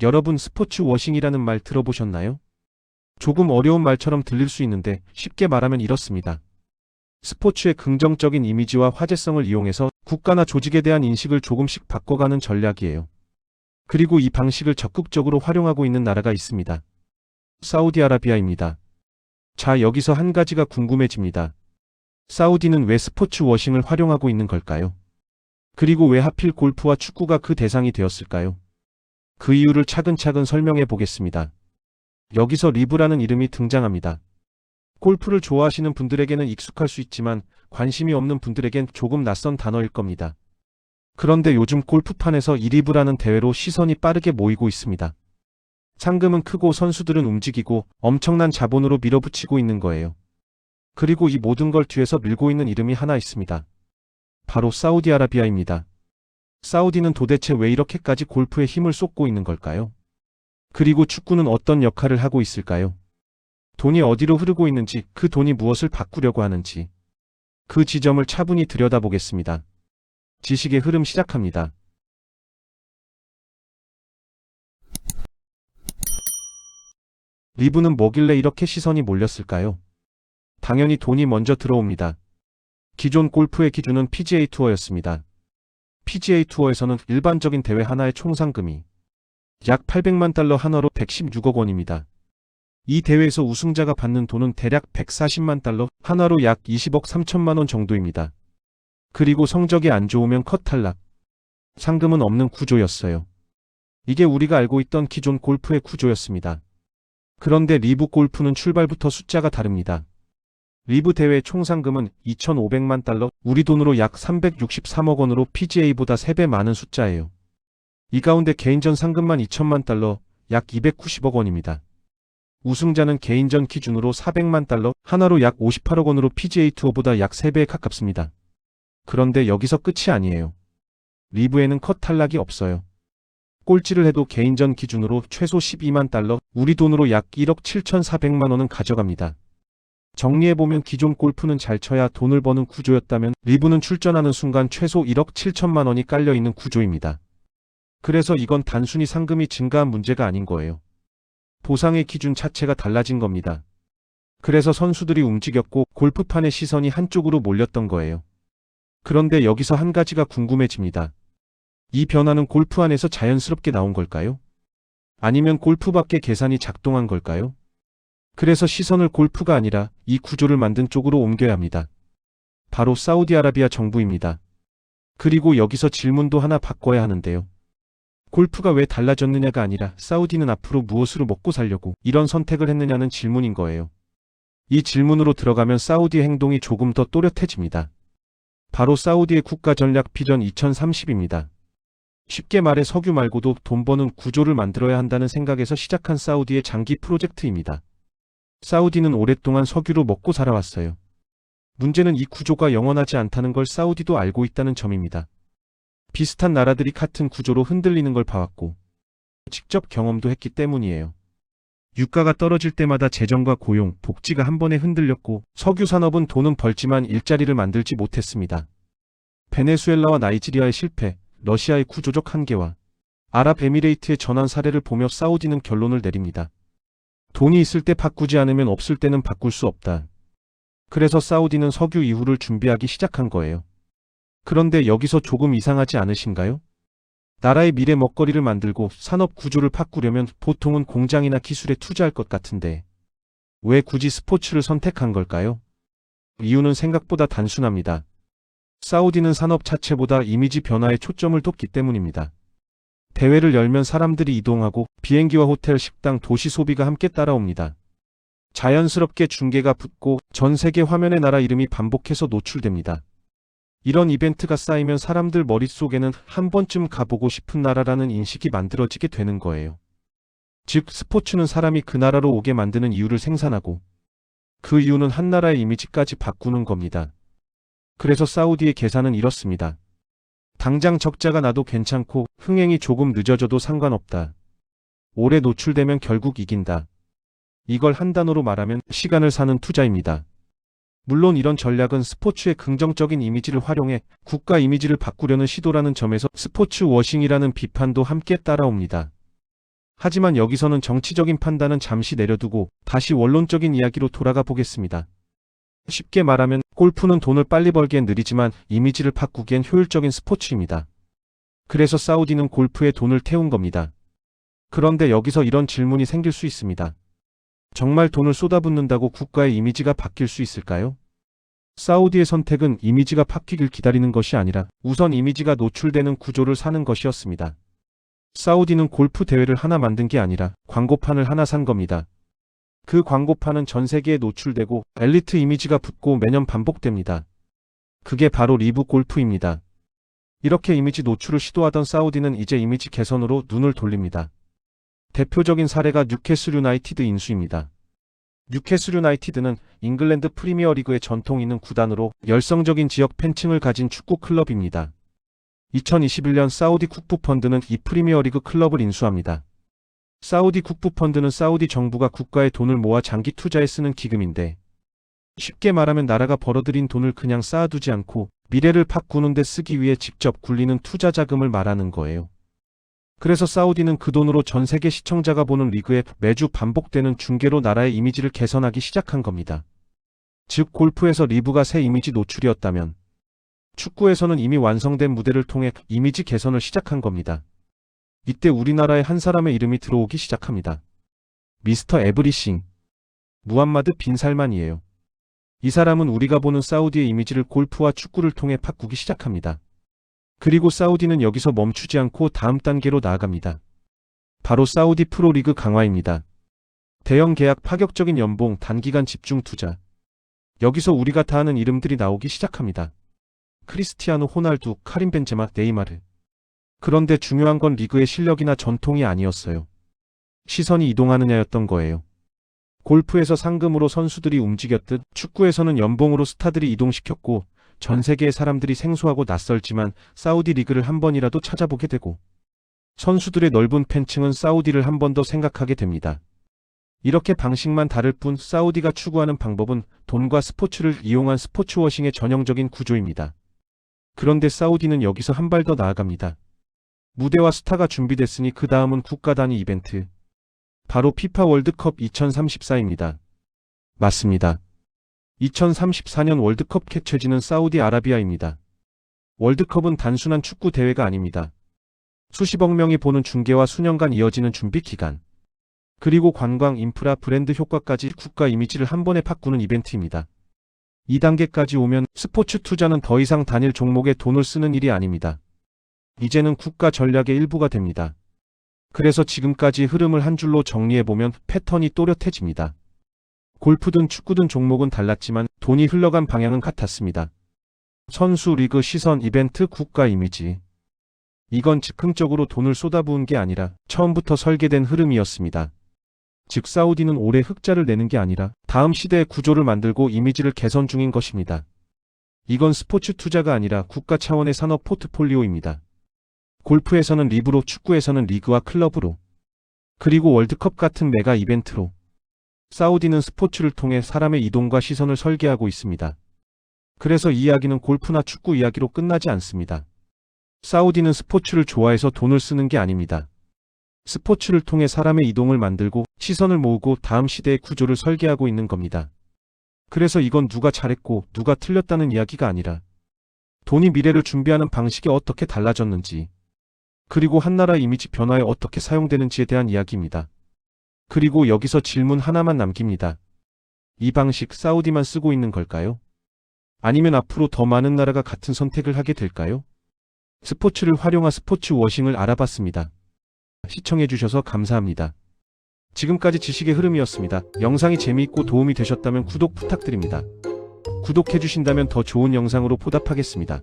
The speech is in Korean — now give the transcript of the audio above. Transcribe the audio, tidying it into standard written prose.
여러분 스포츠 워싱이라는 말 들어보셨나요? 조금 어려운 말처럼 들릴 수 있는데 쉽게 말하면 이렇습니다. 스포츠의 긍정적인 이미지와 화제성을 이용해서 국가나 조직에 대한 인식을 조금씩 바꿔가는 전략이에요. 그리고 이 방식을 적극적으로 활용하고 있는 나라가 있습니다. 사우디아라비아입니다. 자, 여기서 한 가지가 궁금해집니다. 사우디는 왜 스포츠 워싱을 활용하고 있는 걸까요? 그리고 왜 하필 골프와 축구가 그 대상이 되었을까요? 그 이유를 차근차근 설명해 보겠습니다. 여기서 리브라는 이름이 등장합니다. 골프를 좋아하시는 분들에게는 익숙할 수 있지만 관심이 없는 분들에겐 조금 낯선 단어일 겁니다. 그런데 요즘 골프판에서 이 리브라는 대회로 시선이 빠르게 모이고 있습니다. 상금은 크고 선수들은 움직이고 엄청난 자본으로 밀어붙이고 있는 거예요. 그리고 이 모든 걸 뒤에서 밀고 있는 이름이 하나 있습니다. 바로 사우디아라비아입니다. 사우디는 도대체 왜 이렇게까지 골프에 힘을 쏟고 있는 걸까요? 그리고 축구는 어떤 역할을 하고 있을까요? 돈이 어디로 흐르고 있는지, 그 돈이 무엇을 바꾸려고 하는지, 그 지점을 차분히 들여다보겠습니다. 지식의 흐름 시작합니다. 리브는 뭐길래 이렇게 시선이 몰렸을까요? 당연히 돈이 먼저 들어옵니다. 기존 골프의 기준은 PGA 투어였습니다. PGA 투어에서는 일반적인 대회 하나의 총 상금이 약 800만 달러, 한화로 116억 원입니다. 이 대회에서 우승자가 받는 돈은 대략 140만 달러, 한화로 약 20억 3천만 원 정도입니다. 그리고 성적이 안 좋으면 컷 탈락. 상금은 없는 구조였어요. 이게 우리가 알고 있던 기존 골프의 구조였습니다. 그런데 리브 골프는 출발부터 숫자가 다릅니다. 리브 대회 총 상금은 2,500만 달러, 우리 돈으로 약 363억 원으로 PGA보다 3배 많은 숫자예요. 이 가운데 개인전 상금만 2천만 달러, 약 290억 원입니다. 우승자는 개인전 기준으로 400만 달러, 한화로 약 58억 원으로 PGA 투어보다 약 3배에 가깝습니다. 그런데 여기서 끝이 아니에요. 리브에는 컷 탈락이 없어요. 꼴찌를 해도 개인전 기준으로 최소 12만 달러, 우리 돈으로 약 1억 7,400만 원은 가져갑니다. 정리해보면 기존 골프는 잘 쳐야 돈을 버는 구조였다면 리브는 출전하는 순간 최소 1억 7천만 원이 깔려있는 구조입니다. 그래서 이건 단순히 상금이 증가한 문제가 아닌 거예요. 보상의 기준 자체가 달라진 겁니다. 그래서 선수들이 움직였고 골프판의 시선이 한쪽으로 몰렸던 거예요. 그런데 여기서 한 가지가 궁금해집니다. 이 변화는 골프 안에서 자연스럽게 나온 걸까요? 아니면 골프 밖의 계산이 작동한 걸까요? 그래서 시선을 골프가 아니라 이 구조를 만든 쪽으로 옮겨야 합니다. 바로 사우디아라비아 정부입니다. 그리고 여기서 질문도 하나 바꿔야 하는데요. 골프가 왜 달라졌느냐가 아니라 사우디는 앞으로 무엇으로 먹고 살려고 이런 선택을 했느냐는 질문인 거예요. 이 질문으로 들어가면 사우디의 행동이 조금 더 또렷해집니다. 바로 사우디의 국가 전략 비전 2030입니다. 쉽게 말해 석유 말고도 돈 버는 구조를 만들어야 한다는 생각에서 시작한 사우디의 장기 프로젝트입니다. 사우디는 오랫동안 석유로 먹고 살아왔어요. 문제는 이 구조가 영원하지 않다는 걸 사우디도 알고 있다는 점입니다. 비슷한 나라들이 같은 구조로 흔들리는 걸 봐왔고 직접 경험도 했기 때문이에요. 유가가 떨어질 때마다 재정과 고용, 복지가 한 번에 흔들렸고 석유 산업은 돈은 벌지만 일자리를 만들지 못했습니다. 베네수엘라와 나이지리아의 실패, 러시아의 구조적 한계와 아랍에미레이트의 전환 사례를 보며 사우디는 결론을 내립니다. 돈이 있을 때 바꾸지 않으면 없을 때는 바꿀 수 없다. 그래서 사우디는 석유 이후를 준비하기 시작한 거예요. 그런데 여기서 조금 이상하지 않으신가요? 나라의 미래 먹거리를 만들고 산업 구조를 바꾸려면 보통은 공장이나 기술에 투자할 것 같은데 왜 굳이 스포츠를 선택한 걸까요? 이유는 생각보다 단순합니다. 사우디는 산업 자체보다 이미지 변화에 초점을 뒀기 때문입니다. 대회를 열면 사람들이 이동하고 비행기와 호텔, 식당, 도시 소비가 함께 따라옵니다. 자연스럽게 중계가 붙고 전 세계 화면에 나라 이름이 반복해서 노출됩니다. 이런 이벤트가 쌓이면 사람들 머릿속에는 한 번쯤 가보고 싶은 나라라는 인식이 만들어지게 되는 거예요. 즉, 스포츠는 사람이 그 나라로 오게 만드는 이유를 생산하고 그 이유는 한 나라의 이미지까지 바꾸는 겁니다. 그래서 사우디의 계산은 이렇습니다. 당장 적자가 나도 괜찮고 흥행이 조금 늦어져도 상관없다. 오래 노출되면 결국 이긴다. 이걸 한 단어로 말하면 시간을 사는 투자입니다. 물론 이런 전략은 스포츠의 긍정적인 이미지를 활용해 국가 이미지를 바꾸려는 시도라는 점에서 스포츠 워싱이라는 비판도 함께 따라옵니다. 하지만 여기서는 정치적인 판단은 잠시 내려두고 다시 원론적인 이야기로 돌아가 보겠습니다. 쉽게 말하면 골프는 돈을 빨리 벌기엔 느리지만 이미지를 바꾸기엔 효율적인 스포츠입니다. 그래서 사우디는 골프에 돈을 태운 겁니다. 그런데 여기서 이런 질문이 생길 수 있습니다. 정말 돈을 쏟아붓는다고 국가의 이미지가 바뀔 수 있을까요? 사우디의 선택은 이미지가 바뀌길 기다리는 것이 아니라 우선 이미지가 노출되는 구조를 사는 것이었습니다. 사우디는 골프 대회를 하나 만든 게 아니라 광고판을 하나 산 겁니다. 그 광고판은 전 세계에 노출되고 엘리트 이미지가 붙고 매년 반복됩니다. 그게 바로 리브 골프입니다. 이렇게 이미지 노출을 시도하던 사우디는 이제 이미지 개선으로 눈을 돌립니다. 대표적인 사례가 뉴캐슬 유나이티드 인수입니다. 뉴캐슬 유나이티드는 잉글랜드 프리미어리그의 전통 있는 구단으로 열성적인 지역 팬층을 가진 축구 클럽입니다. 2021년 사우디 국부펀드는 이 프리미어리그 클럽을 인수합니다. 사우디 국부펀드는 사우디 정부가 국가의 돈을 모아 장기 투자에 쓰는 기금인데 쉽게 말하면 나라가 벌어들인 돈을 그냥 쌓아두지 않고 미래를 바꾸는 데 쓰기 위해 직접 굴리는 투자 자금을 말하는 거예요. 그래서 사우디는 그 돈으로 전 세계 시청자가 보는 리그에 매주 반복되는 중계로 나라의 이미지를 개선하기 시작한 겁니다. 즉 골프에서 리브가 새 이미지 노출이었다면 축구에서는 이미 완성된 무대를 통해 이미지 개선을 시작한 겁니다. 이때 우리나라에 한 사람의 이름이 들어오기 시작합니다. 미스터 에브리싱. 무함마드 빈 살만이에요. 이 사람은 우리가 보는 사우디의 이미지를 골프와 축구를 통해 바꾸기 시작합니다. 그리고 사우디는 여기서 멈추지 않고 다음 단계로 나아갑니다. 바로 사우디 프로리그 강화입니다. 대형 계약, 파격적인 연봉, 단기간 집중 투자. 여기서 우리가 다 아는 이름들이 나오기 시작합니다. 크리스티아노 호날두, 카림 벤제마, 네이마르. 그런데 중요한 건 리그의 실력이나 전통이 아니었어요. 시선이 이동하느냐였던 거예요. 골프에서 상금으로 선수들이 움직였듯 축구에서는 연봉으로 스타들이 이동시켰고 전 세계의 사람들이 생소하고 낯설지만 사우디 리그를 한 번이라도 찾아보게 되고 선수들의 넓은 팬층은 사우디를 한 번 더 생각하게 됩니다. 이렇게 방식만 다를 뿐 사우디가 추구하는 방법은 돈과 스포츠를 이용한 스포츠워싱의 전형적인 구조입니다. 그런데 사우디는 여기서 한 발 더 나아갑니다. 무대와 스타가 준비됐으니 그 다음은 국가 단위 이벤트. 바로 피파 월드컵 2034입니다. 맞습니다. 2034년 월드컵 개최지는 사우디아라비아입니다. 월드컵은 단순한 축구 대회가 아닙니다. 수십억 명이 보는 중계와 수년간 이어지는 준비 기간. 그리고 관광, 인프라, 브랜드 효과까지 국가 이미지를 한 번에 바꾸는 이벤트입니다. 이 단계까지 오면 스포츠 투자는 더 이상 단일 종목에 돈을 쓰는 일이 아닙니다. 이제는 국가 전략의 일부가 됩니다. 그래서 지금까지 흐름을 한 줄로 정리해보면 패턴이 또렷해집니다. 골프든 축구든 종목은 달랐지만 돈이 흘러간 방향은 같았습니다. 선수, 리그, 시선, 이벤트, 국가 이미지. 이건 즉흥적으로 돈을 쏟아부은 게 아니라 처음부터 설계된 흐름이었습니다. 즉 사우디는 올해 흑자를 내는 게 아니라 다음 시대의 구조를 만들고 이미지를 개선 중인 것입니다. 이건 스포츠 투자가 아니라 국가 차원의 산업 포트폴리오입니다. 골프에서는 리브로, 축구에서는 리그와 클럽으로, 그리고 월드컵 같은 메가 이벤트로 사우디는 스포츠를 통해 사람의 이동과 시선을 설계하고 있습니다. 그래서 이 이야기는 골프나 축구 이야기로 끝나지 않습니다. 사우디는 스포츠를 좋아해서 돈을 쓰는 게 아닙니다. 스포츠를 통해 사람의 이동을 만들고 시선을 모으고 다음 시대의 구조를 설계하고 있는 겁니다. 그래서 이건 누가 잘했고 누가 틀렸다는 이야기가 아니라 돈이 미래를 준비하는 방식이 어떻게 달라졌는지, 그리고 한 나라의 이미지 변화에 어떻게 사용되는지에 대한 이야기입니다. 그리고 여기서 질문 하나만 남깁니다. 이 방식 사우디만 쓰고 있는 걸까요? 아니면 앞으로 더 많은 나라가 같은 선택을 하게 될까요? 스포츠를 활용한 스포츠 워싱을 알아봤습니다. 시청해주셔서 감사합니다. 지금까지 지식의 흐름이었습니다. 영상이 재미있고 도움이 되셨다면 구독 부탁드립니다. 구독해주신다면 더 좋은 영상으로 보답하겠습니다.